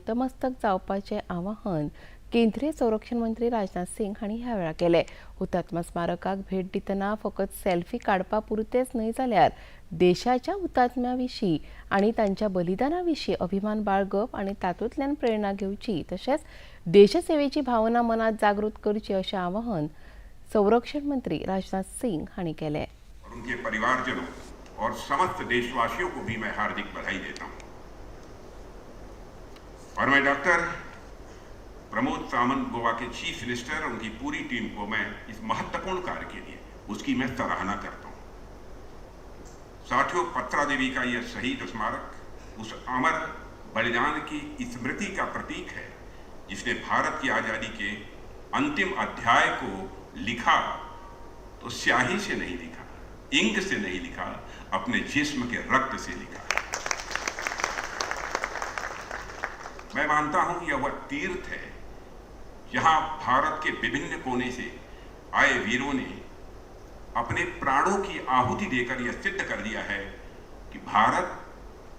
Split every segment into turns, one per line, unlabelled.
नतमस्तक जावपाचे आवाहन केंद्रीय संरक्षण मंत्री राजनाथ सिंग हांणी ह्या वेळार केले। हुतात्मा स्मारकाक भेट दितना फकत सेल्फी काडपा पुरतेच न्हय जाल्यार देशाच्या हुतात्म्याविशीं आनी तांच्या बलिदानाविशीं अभिमान बाळगप आनी तातूंतल्यान प्रेरणा घेवची तशेंच देशसेवेची भावना मनात जागृत करची अशें आवाहन संरक्षण मंत्री राजनाथ सिंग हांणी केलें।
उनके परिवारजनों और समस्त देशवासियों को भी मैं हार्दिक बधाई देता हूं और मैं डॉक्टर प्रमोद सावंत गोवा के चीफ मिनिस्टर और उनकी पूरी टीम को मैं इस महत्वपूर्ण कार्य के लिए उसकी मैं सराहना करता हूं। साथियों, पत्रा देवी का यह शहीद स्मारक उस अमर बलिदान की स्मृति का प्रतीक है जिसने भारत की आजादी के अंतिम अध्याय को लिखा तो स्याही से नहीं लिखा, इंक से नहीं लिखा, अपने जिस्म के रक्त से लिखा। मैं मानता हूं यह वह तीर्थ है जहां भारत के विभिन्न कोने से आए वीरों ने अपने प्राणों की आहुति देकर यह सिद्ध कर दिया है कि भारत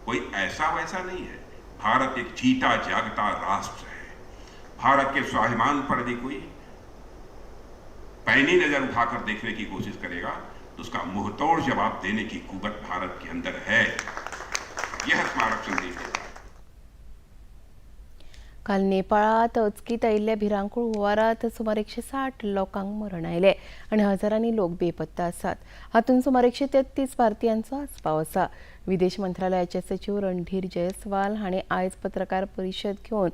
कोई ऐसा वैसा नहीं है, भारत एक जीता जागता राष्ट्र है। भारत के स्वाभिमान पर यदि कोई पैनी नजर उठाकर देखने की कोशिश करेगा तो उसका मुंहतोड़ जवाब देने की कुवत भारत के अंदर है। यह स्मारक संदेश देता है।
काल नेपाळात अचकीत आयिल्ल्या भिरांकूळ हुंवारात सुमार 160 लोकांक मरण आयले आनी हजारांनी लोक बेपत्ता आसात। हातूंत सुमार 133 भारतीयांचो आस्पाव आसा। विदेश मंत्रालयाचे सचिव रणधीर जयस्वाल हांणी आयज पत्रकार परिशद घेवन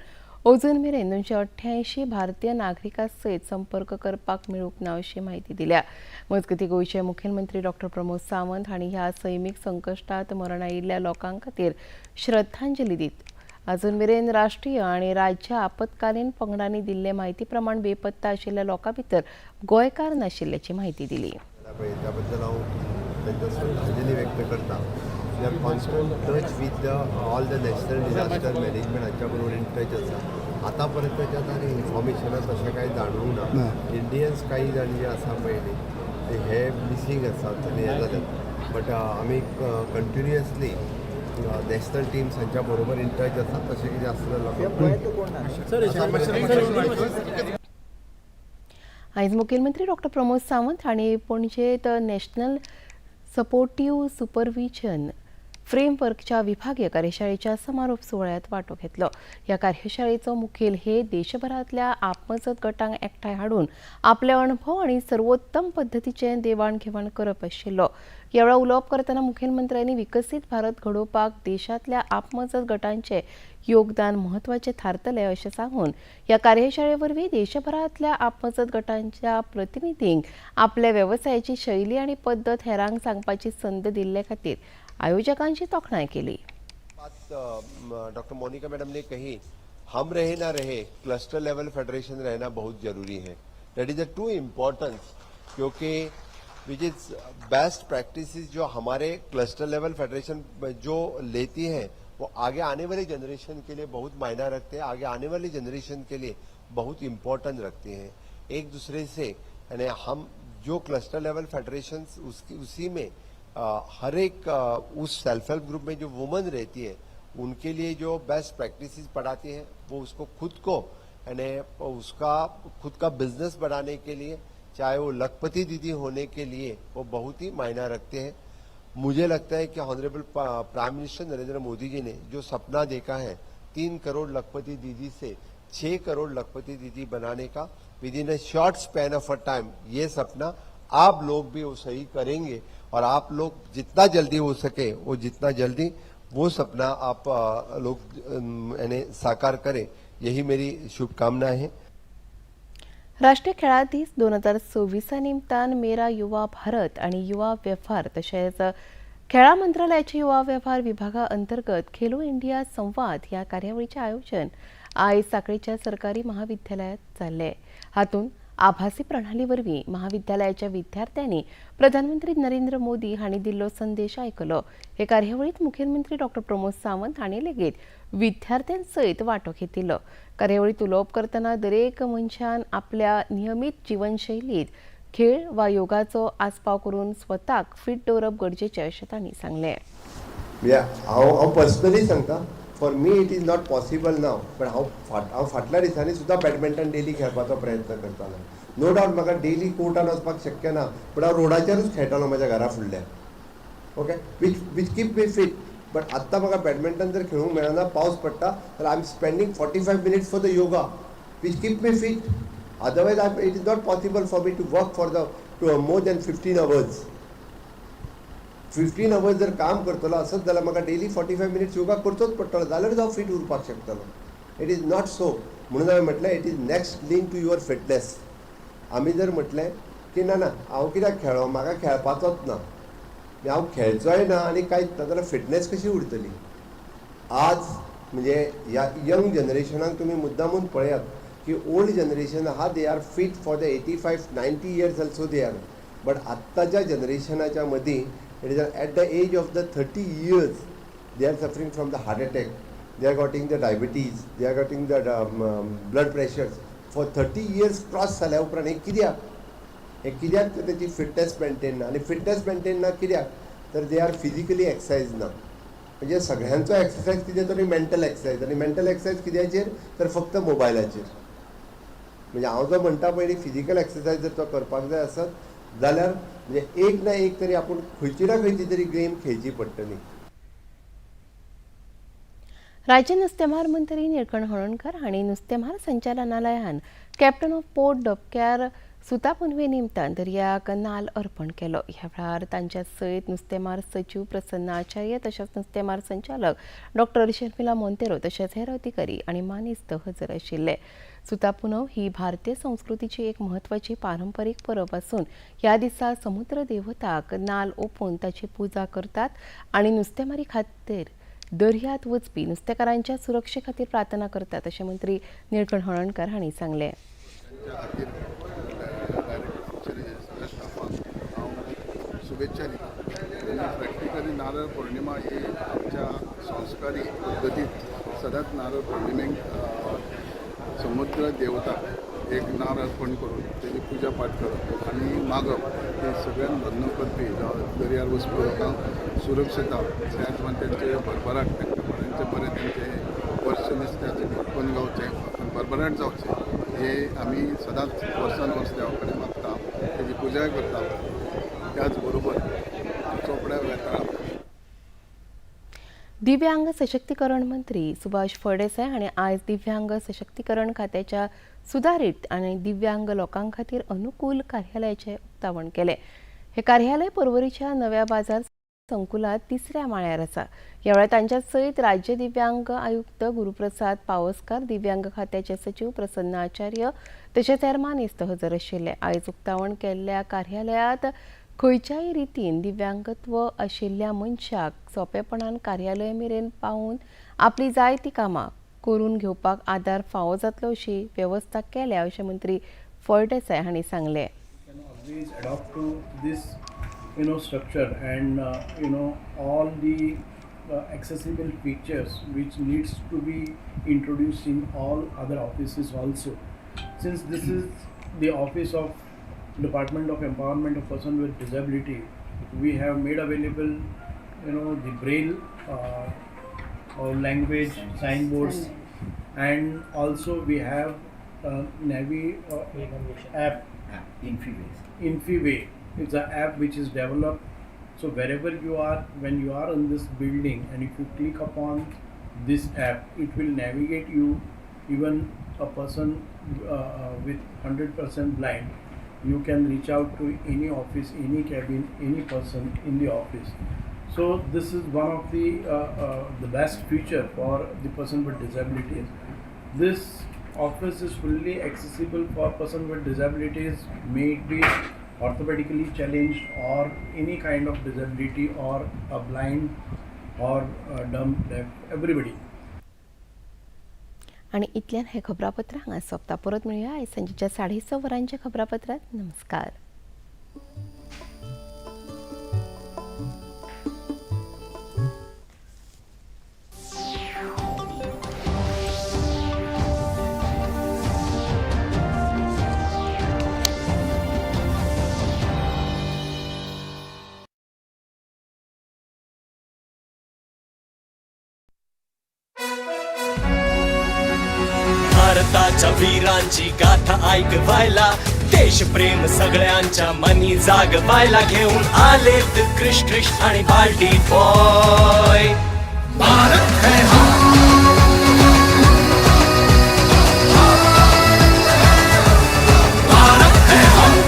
अजून मेरेन 288 भारतीय नागरिकां सयत संपर्क करपाक मेळूंक ना अशी माहिती दिल्या। मजगतीं गोंयचे मुखेलमंत्री डॉ प्रमोद सावंत हांणी ह्या सैमीक संकश्टांत मरण आयिल्ल्या लोकां खातीर श्रद्धांजली दीत अजून मेरेन राष्ट्रीय आनी राज्य आपतकालीन पंगडांनी दिल्ले म्हायती प्रमाण बेपत्ता आशिल्ल्या लोकां भितर गोंयकार नाशिल्ल्याची माहिती दिली।
त्याबद्दल हांव तांकां श्रद्धांजली व्यक्त करता। We are constant touch with all the national disaster management हांच्या बरोबर इन टच आसा। आतां पर्यंत तांणी इन्फॉर्मेशनां तशें कांय जाणूंक ना। इंडियन्स कांय जाण जे आसा पळय न्ही हे मिसींग आसात आनी हे जाल्यात, बट आमी कंटिन्युअसली नॅशनल टीम्स हांच्या बरोबर इन टच आसात। तशें कितें आसलें
आयज मुखेलमंत्री डॉ प्रमोद सावंत हांणी पणजेंत नॅशनल सपोर्टिव्ह सुपरविजन फ्रेमवर्कच्या विभागीय कार्यशाळेच्या समारोप सुवाळ्यात वांटो घेतलो। ह्या कार्यशाळेचो मुखेल हेत देशभरांतल्या आपमजत गटांक एकठांय हाडून आपले अणभव आनी सर्वोत्तम पद्दतीचें देवाण घेवाण करप आशिल्लो। ह्या वेळार उलोवप करतना मुखेलमंत्र्यांनी विकसीत भारत घडोवपाक देशांतल्या आपमजत गटांचें योगदान म्हत्वाचें थारतलें अशें सांगून ह्या कार्यशाळे वरवीं देशभरांतल्या आपमजत गटांच्या प्रतिनिधींक आपल्या वेवसायाची शैली आनी पद्दत हेरांक सांगपाची संद दिल्ले खातीर आयोजकांची तोखणाय केली।
डॉक्टर मोनिका मैडम ने कही, हम रहे ना रहे, क्लस्टर लेवल फेडरेशन रहना बहुत जरूरी है। That is the two importance, क्योंकि विच इज बेस्ट प्रैक्टिसेस जो हमारे क्लस्टर लेवल फेडरेशन जो लेती है वो आगे आने वाली जनरेशन के लिए बहुत मायना रखते हैं, आगे आने वाली जनरेशन के लिए बहुत इम्पोर्टेंट रखते हैं। एक दूसरे से यानी हम जो क्लस्टर लेवल फेडरेशन उसी में हर एक उस सेल्फ हेल्प ग्रुप में जो वुमन रहती है उनके लिए जो बेस्ट प्रैक्टिसेस पढ़ाती है वो उसको खुद को यानी उसका खुद का बिजनेस बढ़ाने के लिए, चाहे वो लखपति दीदी होने के लिए वो बहुत ही मायना रखते हैं। मुझे लगता है कि honourable prime minister Narendra Modi ji ने जो सपना देखा है 3 करोड़ लखपति दीदी से 6 करोड़ लखपति दीदी बनाने का with in a short span of a time, ये सपना आप लोग भी वो सही करेंगे और आप लोग जितना जल्दी हो सके वो जितना जल्दी वो सपना आप लोग यानी साकार करें, यही मेरी शुभकामनाएं हैं।
राष्ट्रीय खेळा दीस 2026 निमतान मेरा युवा भारत आणि युवा वेव्हार तशेंच खेळा मंत्रालयाच्या युवा वेव्हार विभागा अंतर्गत खेलो इंडिया संवाद ह्या कार्यावळीचें आयोजन आयज सांखळेच्या सरकारी महाविद्यालयात जाल्लें। हातूंत आभासी प्रणाली वरवीं महाविद्यालयाच्या विद्यार्थ्यांनी प्रधानमंत्री नरेंद्र मोदी हांणी दिल्लो संदेश आयकलो। हे कार्यावळीत मुखेलमंत्री डॉ प्रमोद सावंत हांणी लेगीत विद्यार्थ्यां सयत वांटो घेतिल्लो। कार्यावळीत उलोवप करतना दरेक मनशान आपल्या नियमीत जीवनशैलीत खेळ वा योगाचो आस्पाव करून स्वताक फिट दवरप गरजेचें अशें तांणी सांगलें।
हांव पर्सनली सांगता, for me it is not possible now, पण हांव फाटल्या दिसांनी सुद्दां बॅडमिंटन डेली खेळपाचो प्रयत्न करतालो. नो डावट म्हाका डेली कोर्टान वचपाक शक्य ना, पूण हांव रोडाचेरूच खेळटालो म्हज्या घरा फुडल्यान. Okay, which keep me fit. But आत्तां म्हाका बॅडमिंटन जर खेळूंक मेळना, पावस पडटा, तर I am spending 45 minutes for the yoga which keep me fit. Otherwise it is not possible for me to work for the more than 15 hours. 15 hours जर काम करतलो असत जाल्यार म्हाका डेली 45 मिनिट्स योगा करचोच पडटलो, जाल्यारूच हांव फिट उरपाक शकतलो. It is not so. म्हणून हांवें म्हटलें it is next link to your fitness. आमी जर म्हटलें की ना ना हांव कित्याक खेळो, म्हाका खेळपाचोच ना, हांव खेळचोय ना आनी कांयच ना, जाल्यार फिटनेस कशी उरतली. आज म्हणजे ह्या यंग जनरेशनाक तुमी मुद्दामून पळयात की ओल्ड जनरेशन आहा they are fit for the 85-90 years also they are. But आत्ताच्या जनरेशनाच्या मदीं it is at the age of the 30 years they are suffering from the heart attack, they are getting the diabetes, they are getting the blood pressures. For 30 years cross जाल्या उपरांत हे कित्याक तर तेची fitness maintain ना. आनी fitness maintain ना कित्याक तर दे आर फिजिकली एक्सरसाइज ना. म्हणजे सगळ्यांचो एक्सरसाइज कितें तरी मेंटल एक्सरसाइज, आनी मेंटल एक्सरसाइज कित्याचेर तर फक्त मोबायलाचेर. म्हणजे हांव जो म्हणटा पळय फिजिकल एक्सरसाइज जर तो करपाक जाय आसत जाल्यार म्हणजे एक ना एक तरी आपूण खंयची ना खंयची तरी गेम खेळची पडटली.
राज्य नुस्तेमार मंत्री निळकंठ हळर्णकर हांणी नुस्तेमार संचालनालयान कॅप्टन ऑफ पोर्ट डबक्यार सुता पुनवे निमतान दर्याक नाल्ल अर्पण केलो. ह्या वेळार तांच्या सयत नुस्तेमार सचिव प्रसन्न आचार्य तशेंच नुस्तेमार संचालक डॉक्टर शर्मिला मोंतेरो तशेंच हेर अधिकारी आनी मानेस्त हजर आशिल्ले. सुता पुनव ही भारतीय संस्कृतीची एक म्हत्वाची पारंपरीक परब आसून ह्या दिसा समुद्र देवताक नाल्ल ओंपून ताची पुजा करतात आनी नुस्तेमारी खातीर दर्यांत वचपी नुस्तेकारांच्या सुरक्षे खातीर प्रार्थना करतात अशें मंत्री निळकंठ हळर्णकर हांणी सांगलें.
शुभेच्छा दिता. प्रॅक्टिकली नारळ पौर्णिमा ही आमच्या संस्कारी पद्दतीत सदांच नारळ पौर्णिमेक समुद्र देवता एक नारळ अर्पण करून तेजी पुजा पाठ करप आनी मागप हे सगळ्यान बंधन करपी दर्यार वचपी लोकांक सुरक्षता, त्याच प्रमाणे तेंचे भरभराट तेंचे बरें तेंचे वर्स नुस्त्याचें उत्पन्न गावचें, भरभराट जावचें हे आमी सदांच वर्सान वर्स देवा कडेन मागता, तेजी पुजाय करता. त्याच बरोबर चोपड्या वेताळाक
दिव्यांग सशक्तीकरण मंत्री सुभाष फळदेसाय हांणी आयज दिव्यांग सशक्तीकरण खात्याच्या सुदारीत आनी दिव्यांग लोकां खातीर अनुकूल कार्यालयाचें उक्तावण केलें. हे कार्यालय पर्वरीच्या नव्या बाजार संकुलात 3ऱ्या माळ्यार आसा. ह्या वेळार तांच्या सयत राज्य दिव्यांग आयुक्त गुरुप्रसाद पावसकार, दिव्यांग खात्याचे सचिव प्रसन्न आचार्य तशेंच हेर मानेस्त हजर आशिल्ले. आयज उक्तावण केल्ल्या कार्यालयांत खंयच्याय रितीन दिव्यांगत्व आशिल्ल्या मनशाक सोंपेपणान कार्यालय मेरेन पावून आपली जाय ती कामां करून घेवपाक आदार फावो जातलो अशी वेवस्था केल्या अशें मंत्री फळदेसाय हांणी सांगलें.
Always adopt to this structure and all the accessible features which needs to be introduced in all other offices also. Since this is the office of Department of Empowerment of Persons with Disability, we have made available the braille or language signboards, and also we have Navi app Infyway. It's an app which is developed, so wherever you are, when you are in this building and if you click upon this app, it will navigate you. Even a person with 100% blind, you can reach out to any office, any cabin, any person in the office. So this is one of the best feature for the person with disabilities. This office is fully accessible for person with disabilities, may it be orthopedically challenged or any kind of disability or a blind or dumb, deaf, everybody.
आणि इतल्यान हे खबरापत्र हांगा सोंपता. परत मेळुया आयज सांजेच्या 6:30 वरांच्या खबरापत्रांत. नमस्कार.
भारताच्या वीरांची गाथा ऐकवायला, देशप्रेम सगळ्यांच्या मनी जागवायला घेऊन आलेत क्रिश आणि बाल्टी बॉय. भारत है भारत है हम.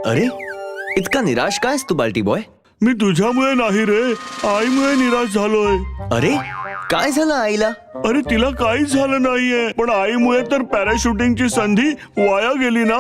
अरे इतका निराश कायस तू बाल्टी बॉय?
मी तुझ्यामुळे नाही रे, आईमुळे निराश झालोय.
अरे काय झालं आईला?
अरे तिला काहीच झालं नाहीये, पण आईमुळे तर पॅराशूटिंगची संधी वाया गेली ना.